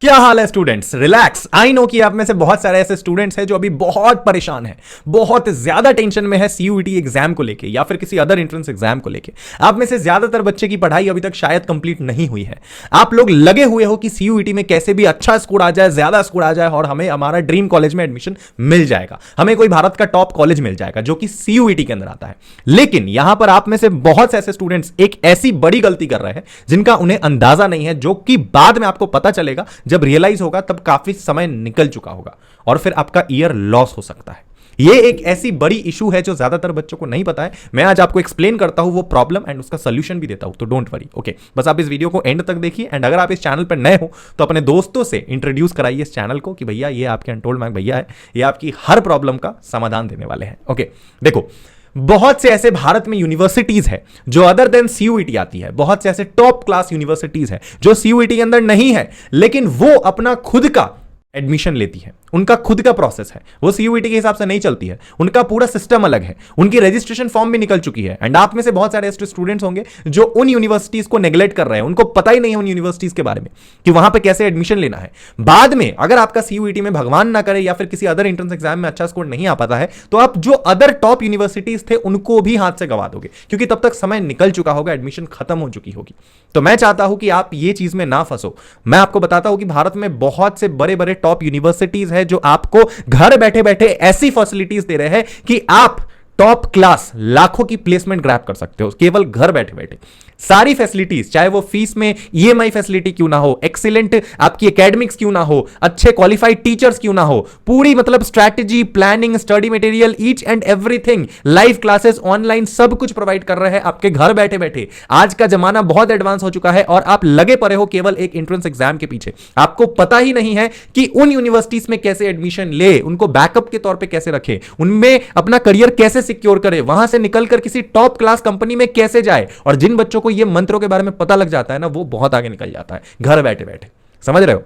क्या हाल है students? Relax. I know कि आप में से बहुत सारे ऐसे स्टूडेंट्स हैं जो अभी बहुत परेशान हैं, बहुत ज्यादा टेंशन में है सीयूईटी एग्जाम को लेके या फिर किसी अदर एंट्रेंस एग्जाम को लेके। आप में से ज्यादातर बच्चे की पढ़ाई अभी तक शायद कंप्लीट नहीं हुई है। आप लोग लगे हुए हो कि सीयूईटी में कैसे भी अच्छा स्कोर आ जाए, ज्यादा स्कोर आ जाए और हमें हमारा ड्रीम कॉलेज में एडमिशन मिल जाएगा, हमें कोई भारत का टॉप कॉलेज मिल जाएगा जो कि सीयूईटी के अंदर आता है। लेकिन यहां पर आप में से बहुत से ऐसे स्टूडेंट्स एक ऐसी बड़ी गलती कर रहे हैं जिनका उन्हें अंदाजा नहीं है, जो कि बाद में आपको पता चलेगा, जब रियलाइज होगा तब काफी समय निकल चुका होगा और फिर आपका ईयर लॉस हो सकता है। यह एक ऐसी बड़ी इशू है जो ज्यादातर बच्चों को नहीं पता है। मैं आज आपको एक्सप्लेन करता हूं वो प्रॉब्लम एंड उसका सोल्यूशन भी देता हूं, तो डोंट वरी। ओके, बस आप इस वीडियो को एंड तक देखिए एंड अगर आप इस चैनल पर नए हो तो अपने दोस्तों से इंट्रोड्यूस कराइए इस चैनल को कि भैया ये आपके अनटोल्ड मैक भैया है, ये आपकी हर प्रॉब्लम का समाधान देने वाले हैं। ओके, देखो, बहुत से ऐसे भारत में यूनिवर्सिटीज है जो अदर देन सीयूईटी आती है, बहुत से ऐसे टॉप क्लास यूनिवर्सिटीज है जो सीयूईटी के अंदर नहीं है, लेकिन वो अपना खुद का एडमिशन लेती है, उनका खुद का प्रोसेस है, वो सीयूईटी के हिसाब से नहीं चलती है, उनका पूरा सिस्टम अलग है, उनकी रजिस्ट्रेशन फॉर्म भी निकल चुकी है। एंड आप में से बहुत सारे ऐसे स्टूडेंट्स होंगे जो उन यूनिवर्सिटीज को नेग्लेक्ट कर रहे हैं, उनको पता ही नहीं है उन यूनिवर्सिटीज के बारे में कि वहां पे कैसे एडमिशन लेना है। बाद में अगर आपका सीयूईटी में भगवान ना करे या फिर किसी अदर एंट्रेंस एग्जाम में अच्छा स्कोर नहीं आ पाता है तो आप जो अदर टॉप यूनिवर्सिटीज थे उनको भी हाथ से गवा दोगे, क्योंकि तब तक समय निकल चुका होगा, एडमिशन खत्म हो चुकी होगी। तो मैं चाहता हूं कि आप ये चीज में ना फंसो। मैं आपको बताता हूं कि भारत में बहुत से बड़े बड़े टॉप यूनिवर्सिटीज है जो आपको घर बैठे बैठे ऐसी फैसिलिटीज दे रहे हैं कि आप टॉप क्लास लाखों की प्लेसमेंट ग्रैब कर सकते हो केवल घर बैठे बैठे। सारी फैसिलिटीज, चाहे वो फीस में ईएमआई फैसिलिटी क्यों ना हो, एक्सीलेंट आपकी एकेडमिक्स क्यों ना हो, अच्छे क्वालिफाइड टीचर्स क्यों ना हो, पूरी मतलब strategy, planning, study material, each and everything, live classes, online सब कुछ प्रोवाइड कर रहे हैं आपके घर बैठे बैठे। आज का जमाना बहुत एडवांस हो चुका है और आप लगे पड़े हो केवल एक एंट्रेंस एग्जाम के पीछे। आपको पता ही नहीं है कि उन यूनिवर्सिटीज में कैसे एडमिशन ले, उनको बैकअप के तौर पर कैसे रखे, उनमें अपना करियर कैसे सिक्योर करे, वहां से निकलकर किसी टॉप क्लास कंपनी में कैसे जाए। और जिन बच्चों को ये मंत्रों के बारे में पता लग जाता है ना, वो बहुत आगे निकल जाता है घर बैठे बैठे। समझ रहे हो?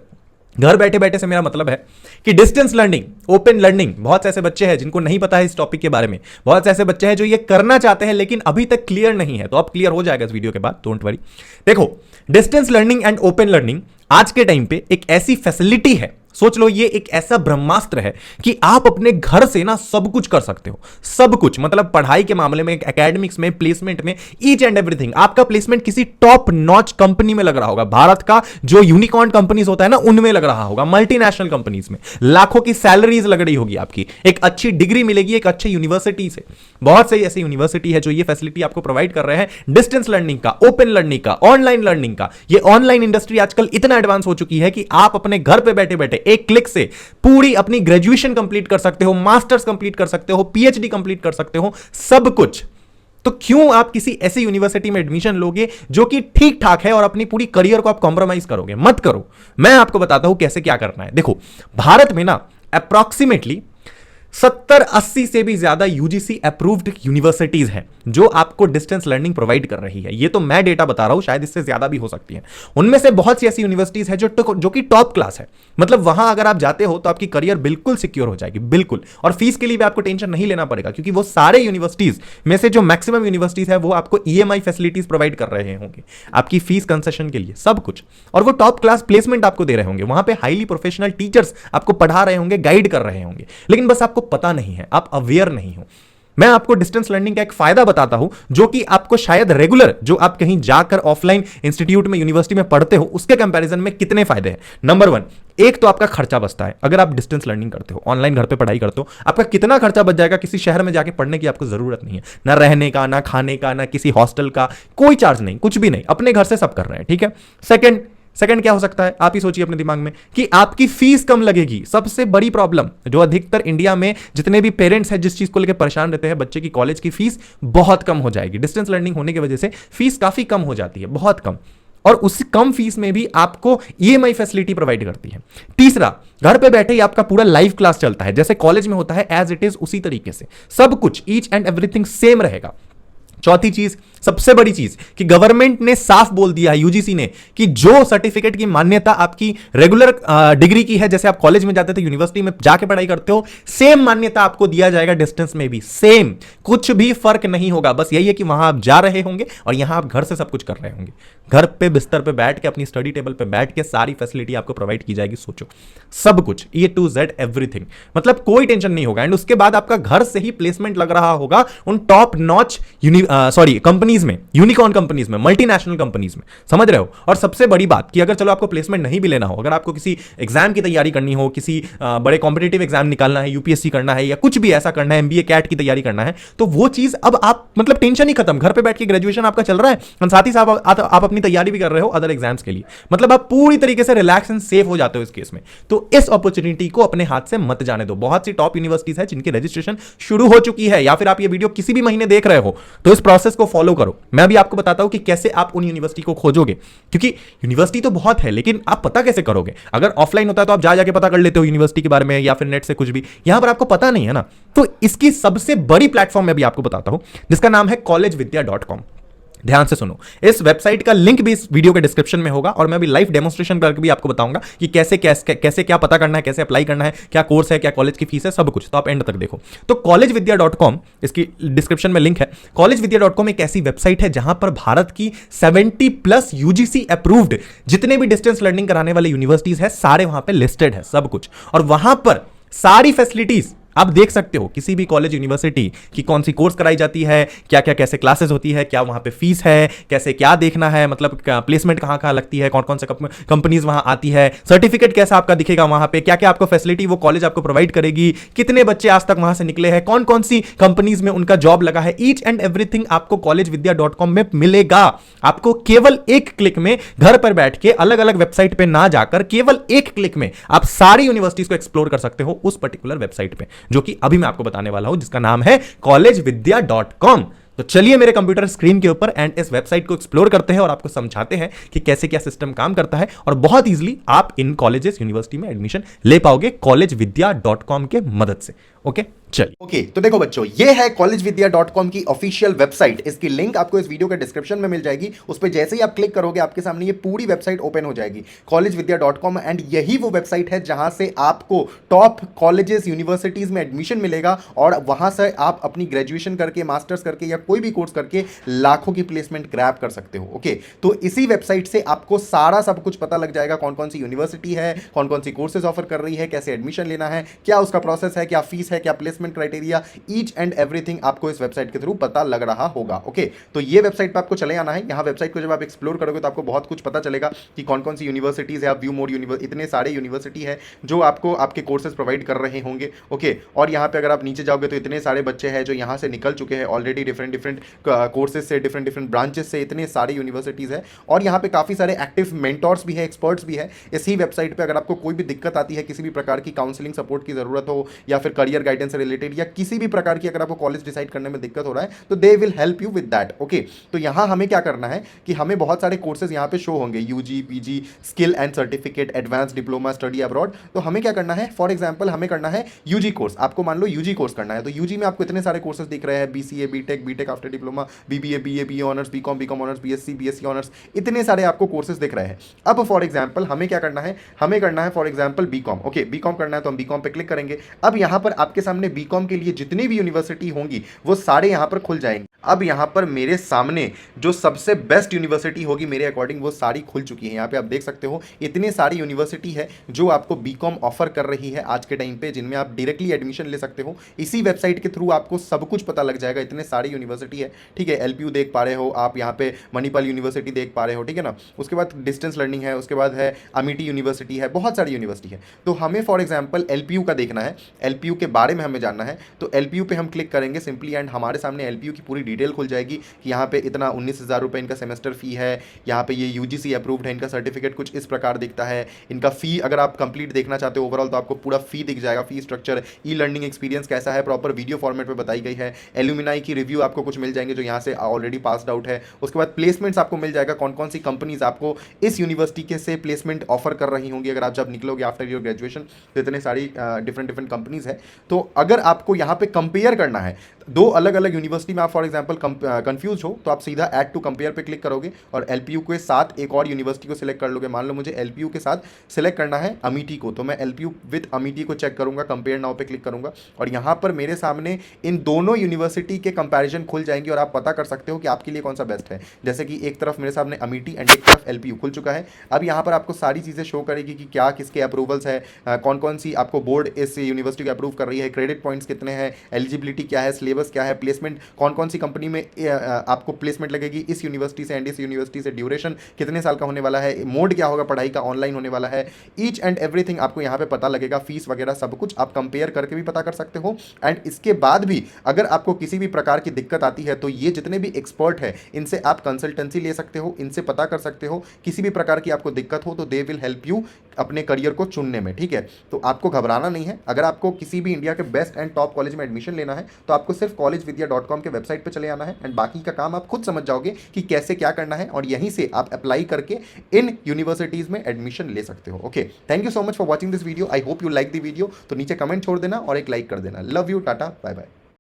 घर बैठे बैठे से मेरा मतलब है कि डिस्टेंस लर्निंग, ओपन लर्निंग। बहुत से ऐसे बच्चे हैं जिनको नहीं पता है इस टॉपिक के बारे में, बहुत से ऐसे बच्चे हैं जो ये करना चाहते हैं लेकिन अभी तक क्लियर नहीं है, तो अब क्लियर हो जाएगा इस वीडियो के बाद, डोंट वरी। देखो, distance learning and open learning आज के टाइम पे एक ऐसी फैसिलिटी है, सोच लो ये एक ऐसा ब्रह्मास्त्र है कि आप अपने घर से ना सब कुछ कर सकते हो। सब कुछ मतलब पढ़ाई के मामले में, एकेडमिक्स में, प्लेसमेंट में, ईच एंड एवरीथिंग। आपका प्लेसमेंट किसी टॉप नॉच कंपनी में लग रहा होगा, भारत का जो यूनिकॉर्न कंपनीज होता है ना उनमें लग रहा होगा, मल्टीनेशनल कंपनीज में लाखों की सैलरीज लग रही होगी आपकी, एक अच्छी डिग्री मिलेगी एक अच्छे यूनिवर्सिटी से। बहुत से ऐसी यूनिवर्सिटी है जो ये फैसिलिटी आपको प्रोवाइड कर रहे हैं, डिस्टेंस लर्निंग का, ओपन लर्निंग का, ऑनलाइन लर्निंग का। ये ऑनलाइन इंडस्ट्री आजकल इतना एडवांस हो चुकी है कि आप अपने घर पे बैठे बैठे एक क्लिक से पूरी अपनी ग्रेजुएशन कंप्लीट कर सकते हो, मास्टर्स कंप्लीट कर सकते हो, पीएचडी कंप्लीट कर सकते हो, सब कुछ। तो क्यों आप किसी ऐसी यूनिवर्सिटी में एडमिशन लोगे जो कि ठीक ठाक है और अपनी पूरी करियर को आप कॉम्प्रोमाइज करोगे? मत करो। मैं आपको बताता हूं कैसे क्या करना है। देखो, भारत में ना अप्रॉक्सीमेटली 70-80 से भी ज्यादा यूजीसी अप्रूव्ड यूनिवर्सिटीज हैं जो आपको डिस्टेंस लर्निंग प्रोवाइड कर रही है। ये तो मैं डेटा बता रहा हूं, शायद इससे ज्यादा भी हो सकती है। उनमें से बहुत सी ऐसी यूनिवर्सिटीज है जो कि टॉप क्लास है, मतलब वहां अगर आप जाते हो तो आपकी करियर बिल्कुल सिक्योर हो जाएगी, बिल्कुल। और फीस के लिए भी आपको टेंशन नहीं लेना पड़ेगा, क्योंकि वो सारे यूनिवर्सिटीज में से जो मैक्सिमम यूनिवर्सिटीज है वो आपको ईएमआई फैसिलिटीज प्रोवाइड कर रहे होंगे आपकी फीस कंसेशन के लिए, सब कुछ। और वो टॉप क्लास प्लेसमेंट आपको दे रहे होंगे, वहां पे हाईली प्रोफेशनल टीचर्स आपको पढ़ा रहे होंगे, गाइड कर रहे होंगे। लेकिन बस आपको पता नहीं है, आप अवेयर नहीं हो। मैं आपको डिस्टेंस लर्निंग का एक फायदा बताता हूं जो कि आपको शायद रेगुलर जो आप कहीं जाकर ऑफलाइन इंस्टीट्यूट में, यूनिवर्सिटी में पढ़ते हो उसके कंपैरिजन में कितने फायदे हैं। नंबर 1, एक तो आपका खर्चा बचता है। अगर आप डिस्टेंस लर्निंग करते हो, ऑनलाइन घर पे पढ़ाई करते हो, आपका कितना खर्चा बच जाएगा। किसी शहर में जाके पढ़ने की आपको जरूरत नहीं है, ना रहने का, ना खाने का, ना किसी हॉस्टल का, कोई चार्ज नहीं, कुछ भी नहीं, अपने घर से सब कर रहे हैं, ठीक है। सेकंड क्या हो सकता है, आप ही सोचिए अपने दिमाग में, कि आपकी फीस कम लगेगी। सबसे बड़ी प्रॉब्लम जो अधिकतर इंडिया में जितने भी पेरेंट्स हैं जिस चीज को लेकर परेशान रहते हैं, बच्चे की कॉलेज की फीस बहुत कम हो जाएगी। डिस्टेंस लर्निंग होने की वजह से फीस काफी कम हो जाती है, बहुत कम, और उस कम फीस में भी आपको ईएमआई फैसिलिटी प्रोवाइड करती है। तीसरा, घर पे बैठे ही आपका पूरा लाइव क्लास चलता है, जैसे कॉलेज में होता है एज इट इज उसी तरीके से, सब कुछ ईच एंड एवरीथिंग सेम रहेगा। चौथी चीज, सबसे बड़ी चीज कि गवर्नमेंट ने साफ बोल दिया है, यूजीसी ने, कि जो सर्टिफिकेट की मान्यता आपकी रेगुलर डिग्री की है, जैसे आप कॉलेज में जाते थे, यूनिवर्सिटी में जाके पढ़ाई करते हो, सेम मान्यता आपको दिया जाएगा डिस्टेंस में भी, सेम, कुछ भी फर्क नहीं होगा। बस यही है कि वहां आप जा रहे होंगे और यहां आप घर से सब कुछ कर रहे होंगे, घर पे बिस्तर पे बैठ के, अपनी स्टडी टेबल पे बैठ के सारी फैसिलिटी आपको प्रोवाइड की जाएगी। सोचो, सब कुछ ए टू जेड एवरीथिंग, मतलब कोई टेंशन नहीं होगा। एंड उसके बाद आपका घर से ही प्लेसमेंट लग रहा होगा उन टॉप नॉच कंपनीज में, यूनिकॉर्न कंपनीज में, मल्टीनेशनल कंपनीज में, समझ रहे हो। और सबसे बड़ी बात कि अगर चलो आपको प्लेसमेंट नहीं भी लेना हो, अगर आपको किसी एग्जाम की तैयारी करनी हो, किसी बड़े कॉम्पिटेटिव एग्जाम निकालना है, यूपीएससी करना है, या कुछ भी ऐसा करना है, एमबीए कैट की तैयारी करना है, तो वो चीज अब आप, मतलब टेंशन ही खत्म, घर पे बैठ के ग्रेजुएशन आपका चल रहा है और साथ ही साथ आप अपनी तैयारी भी कर रहे हो अदर एग्जाम्स के लिए, मतलब आप पूरी तरीके से रिलैक्स एंड सेफ हो जाते हो इस केस में। तो इस अपॉर्चुनिटी को अपने हाथ से मत जाने दो। बहुत सी टॉप यूनिवर्सिटीज है जिनकी रजिस्ट्रेशन शुरू हो चुकी है, या फिर आप ये वीडियो किसी भी महीने देख रहे हो, तो इस प्रोसेस को फॉलो करो। मैं अभी आपको बताता हूं कि कैसे आप उन यूनिवर्सिटी को खोजोगे, क्योंकि यूनिवर्सिटी तो बहुत है, लेकिन आप पता कैसे करोगे? अगर ऑफलाइन होता है तो आप जाके पता कर लेते हो यूनिवर्सिटी के बारे में, या फिर नेट से कुछ भी, यहां पर आपको पता नहीं है ना। तो इसकी सबसे बड़ी प्लेटफॉर्म मैं भी आपको बताता हूं, जिसका नाम है collegevidya.com। ध्यान से सुनो, इस वेबसाइट का लिंक भी इस वीडियो के डिस्क्रिप्शन में होगा, और मैं भी लाइव डेमोंस्ट्रेशन करके भी आपको बताऊंगा कि कैसे कैसे कैसे क्या पता करना है, कैसे अप्लाई करना है, क्या कोर्स है, क्या कॉलेज की फीस है, सब कुछ। तो आप एंड तक देखो। तो collegevidya.com, इसकी डिस्क्रिप्शन में लिंक है। collegevidya.com एक ऐसी वेबसाइट है जहां पर भारत की 70+ यूजीसी अप्रूव्ड जितने भी डिस्टेंस लर्निंग कराने वाले यूनिवर्सिटीज है, सारे वहां पे लिस्टेड है सब कुछ, और वहां पर सारी फैसिलिटीज आप देख सकते हो। किसी भी कॉलेज यूनिवर्सिटी की कौन सी कोर्स कराई जाती है, क्या क्या कैसे क्लासेस होती है, क्या वहां पे फीस है, कैसे क्या देखना है, मतलब प्लेसमेंट कहां कहां लगती है, कौन कौन से कंपनीज वहां आती है, सर्टिफिकेट कैसा आपका दिखेगा वहां पे, क्या क्या आपको फैसिलिटी वो कॉलेज आपको प्रोवाइड करेगी, कितने बच्चे आज तक वहां से निकले हैं, कौन कौन सी कंपनीज में उनका जॉब लगा है, ईच एंड एवरीथिंग आपको collegevidya.com में मिलेगा। आपको केवल एक क्लिक में, घर पर बैठ के अलग अलग वेबसाइट पे ना जाकर, केवल एक क्लिक में आप सारी यूनिवर्सिटीज को एक्सप्लोर कर सकते हो उस पर्टिकुलर वेबसाइट पे, जो कि अभी मैं आपको बताने वाला हूं, जिसका नाम है collegevidya.com। तो चलिए मेरे कंप्यूटर स्क्रीन के ऊपर एंड इस वेबसाइट को एक्सप्लोर करते हैं और आपको समझाते हैं कि कैसे क्या सिस्टम काम करता है, और बहुत इजीली आप इन कॉलेजेस यूनिवर्सिटी में एडमिशन ले पाओगे collegevidya.com के मदद से। ओके, चलिए। ओके, तो देखो बच्चों, ये है collegevidya.com की ऑफिशियल वेबसाइट। इसकी लिंक आपको इस वीडियो के डिस्क्रिप्शन में मिल जाएगी। उस पर जैसे ही आप क्लिक करोगे, आपके सामने ये पूरी वेबसाइट ओपन हो जाएगी, collegevidya.com। एंड यही वो वेबसाइट है जहां से आपको टॉप कॉलेजेस, यूनिवर्सिटीज में एडमिशन मिलेगा, और वहां से आप अपनी ग्रेजुएशन करके, मास्टर्स करके, या कोई भी कोर्स करके लाखों की प्लेसमेंट ग्रैब कर सकते हो। ओके, तो इसी वेबसाइट से आपको सारा सब कुछ पता लग जाएगा, कौन कौन सी यूनिवर्सिटी है, कौन कौन सी कोर्सेज ऑफर कर रही है, कैसे एडमिशन लेना है, क्या उसका प्रोसेस है, क्या फीस है, क्या placement criteria, each and everything आपको इस वेबसाइट के थ्रू पता लग रहा होगा। ओके, तो ये वेबसाइट पे आपको चले आना है। यहाँ वेबसाइट को जब आप एक्सप्लोर करोगे तो आपको बहुत कुछ पता चलेगा कि कौन कौन सी यूनिवर्सिटीज है। आप व्यू मोर यूनिवर्सिटी, इतने सारे यूनिवर्सिटी है जो आपको आपके कोर्सेज प्रोवाइड कर रहे होंगे। ओके, और यहाँ पे अगर आप नीचे जाओगे तो इतने सारे बच्चे हैं जो यहाँ से निकल चुके हैं ऑलरेडी, डिफरेंट डिफरेंट कोर्सेज से, डिफरेंट डिफरेंट ब्रांचेस से, इतने सारे यूनिवर्सिटीज है। और यहाँ पे काफी सारे एक्टिव मेंटोर्स भी है, एक्सपर्ट्स भी है इसी वेबसाइट पे। अगर आपको कोई भी दिक्कत आती है, किसी भी प्रकार की काउंसलिंग सपोर्ट की जरूरत हो, या फिर करियर गाइडेंस से रिलेटेड, या किसी भी प्रकार की अगर आपको कॉलेज डिसाइड करने में दिक्कत हो रहा है, तो they will help you with that. Okay, तो यहां हमें क्या करना है कि हमें बहुत सारे कोर्सेज यहां पे शो होंगे, UG, PG, skill and certificate, advance diploma, study abroad. तो हमें क्या करना है, फॉर एग्जांपल हमें करना है यूजी कोर्स। आपको मान लो यूजी कोर्स करना है, तो यूजी में आपको इतने सारे कोर्सेज दिख रहे हैं, BCA, BTech, BTech after diploma, BBA, BA, BA honours, BCom, BCom honours, BSc, BSc honours, इतने सारे आपको कोर्सेज दिख रहे हैं। अब फॉर एग्जांपल हमें क्या करना है, हमें करना है for example BCom. Okay, BCom करना है तो हम बीकॉम पे क्लिक करेंगे। अब यहां पर आपके सामने बीकॉम के लिए जितनी भी यूनिवर्सिटी होंगी वो सारे यहां पर खुल जाएंगे। अब यहां पर मेरे सामने जो सबसे बेस्ट यूनिवर्सिटी होगी मेरे अकॉर्डिंग, वो सारी खुल चुकी है। यहां पे आप देख सकते हो इतने सारी यूनिवर्सिटी है जो आपको बीकॉम ऑफर कर रही है आज के टाइम पे, जिनमें आप डायरेक्टली एडमिशन ले सकते हो। इसी वेबसाइट के थ्रू आपको सब कुछ पता लग जाएगा, इतने सारी यूनिवर्सिटी है। ठीक है, एलपीयू देख पा रहे हो आप, यहाँ पे मणिपाल यूनिवर्सिटी देख पा रहे हो, ठीक है ना। उसके बाद डिस्टेंस लर्निंग है, उसके बाद है अमिटी यूनिवर्सिटी है, बहुत सारी यूनिवर्सिटी है। तो हमें फॉर एग्जाम्पल एलपीयू का देखना है, एलपीयू के बारे में हमें जानना है, तो एलपीयू पे हम क्लिक करेंगे सिंपली, एंड हमारे सामने एलपीयू की पूरी डिटेल खुल जाएगी कि यहाँ पे इतना 19,000 रुपये इनका सेमेस्टर फी है, यहाँ पे ये यूजीसी अप्रूव्ड है, इनका सर्टिफिकेट कुछ इस प्रकार दिखता है। इनका फी अगर आप कंप्लीट देखना चाहते हो ओवरऑल, तो आपको पूरा फी दिख जाएगा, fee structure, e learning experience कैसा है, प्रॉपर वीडियो फॉर्मेट में बताई गई है। एल्यूमिनाई की रिव्यू आपको कुछ मिल जाएंगे जो यहाँ से ऑलरेडी पास्ड आउट है। उसके बाद प्लेसमेंट्स आपको मिल जाएगा, कौन कौन सी कंपनीज आपको इस यूनिवर्सिटी के से प्लेसमेंट ऑफर कर रही होंगी अगर आप जब निकलोगे आफ्टर योर ग्रेजुएशन। तो इतने सारी डिफरेंट डिफरेंट कंपनीज है। तो अगर आपको यहाँ पे कंपेयर करना है, दो अलग अलग यूनिवर्सिटी में आप फॉर एग्जांपल कंफ्यूज हो तो आप सीधा ऐड टू कंपेयर पे क्लिक करोगे और एलपीयू के साथ एक और यूनिवर्सिटी को सिलेक्ट कर लोगे। मान लो मुझे एलपीयू के साथ सिलेक्ट करना है अमिटी को, तो मैं एलपीयू विद अमिटी को चेक करूंगा, कंपेयर नाउ पे क्लिक करूंगा और यहाँ पर मेरे सामने इन दोनों यूनिवर्सिटी के कंपैरिजन खुल जाएंगे और आप पता कर सकते हो कि आपके लिए कौन सा बेस्ट है। जैसे कि एक तरफ मेरे सामने अमिटी एंड एक तरफ एलपीयू खुल चुका है। अब यहाँ पर आपको सारी चीज़ें शो करेगी कि क्या किसके अप्रूवल्स है, कौन कौन सी आपको बोर्ड इस यूनिवर्सिटी को अप्रूव कर रही है, क्रेडिट पॉइंट्स कितने हैं, एलिजिबिलिटी क्या है, सिलेबस क्या है, प्लेसमेंट कौन कौन सी कंपनी में आपको प्लेसमेंट लगेगी इस यूनिवर्सिटी से एंड इस यूनिवर्सिटी से, ड्यूरेशन कितने साल का होने वाला है, मोड क्या होगा पढ़ाई का, ऑनलाइन होने वाला है, ईच एंड एवरीथिंग आपको यहाँ पे पता लगेगा। फीस वगैरह सब कुछ आप कंपेयर करके भी पता कर सकते हो। एंड इसके बाद भी अगर आपको किसी भी प्रकार की दिक्कत आती है तो ये जितने भी एक्सपर्ट है इनसे आप कंसल्टेंसी ले सकते हो, इनसे पता कर सकते हो। किसी भी प्रकार की आपको दिक्कत हो तो दे विल हेल्प यू अपने करियर को चुनने में, ठीक है। तो आपको घबराना नहीं है। अगर आपको किसी भी इंडिया के बेस्ट एंड टॉप कॉलेज में एडमिशन लेना है तो आपको सिर्फ collegevidya.com के वेबसाइट पे चले आना है एंड बाकी का काम आप खुद समझ जाओगे कि कैसे क्या करना है और यहीं से आप अप्लाई करके इन यूनिवर्सिटीज में एडमिशन ले सकते हो। Okay, thank you so much for watching this video. I hope you like the video. तो नीचे कमेंट छोड़ देना और एक लाइक कर देना। Love you, tata, bye bye.